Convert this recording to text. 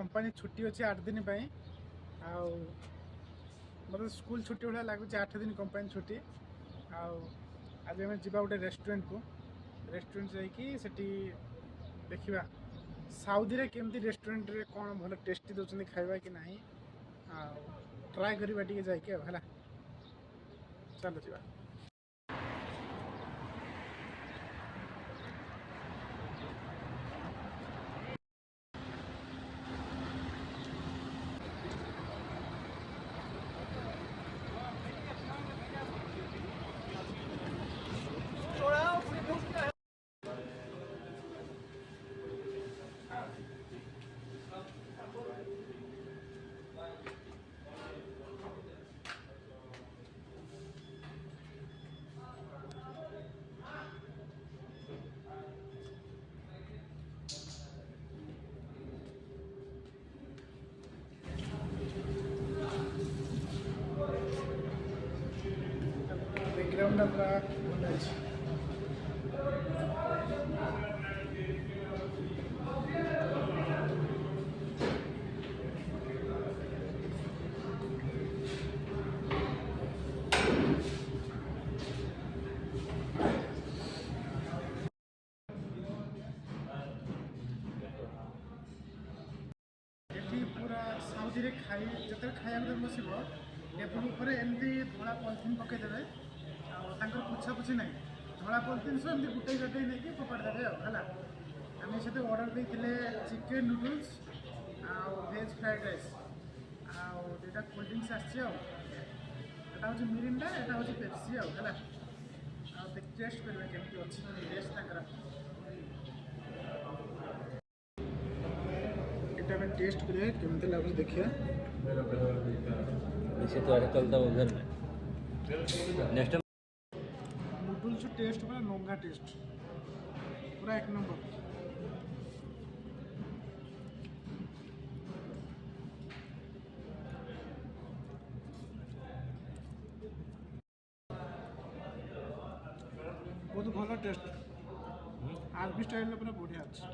Company छुट्टी अच्छे 8 दिन मतलब स्कूल छुट्टी भाया लगुच 8 दिन कंपनी छुट्टी आज आम जा गोटे रेस्टोरेंट को रेस्टोरेंट जाकि देखा साउदी रे केमती रेस्टोरेंट रे कौन भल टेस्टी दौरान खाଇବା कि नहीं ट्राए करवा टे जाकि है चलो जी बैकग्राउंड पूरा भल अच्छे पूरा साउदी खाई जो खाया बसब टेबुल पर एमती धला पॉलिथिन पकईदे पुछा पुछी ना धला पॉलिथिन सब एमती गुटे गटे नहीं फोपाड़ी देवे आम से अर्डर देते chicken noodles veg fried rice आईटा कोल्ड ड्रिंक्स आटा हूँ मिरिंडा यहाँ हूँ पेप्सी है टेस्ट करेंगे केमती अच्छी टेस्ट में टेस्ट करें केमती लगुच देखिए तो अरे चलता उधर में नेक्स्ट नूडल्स टेस्ट पूरा नोंगा टेस्ट पूरा एक नंबर बहुत भल टेस्ट आरबी स्टाइल पूरा बढ़िया अच्छे।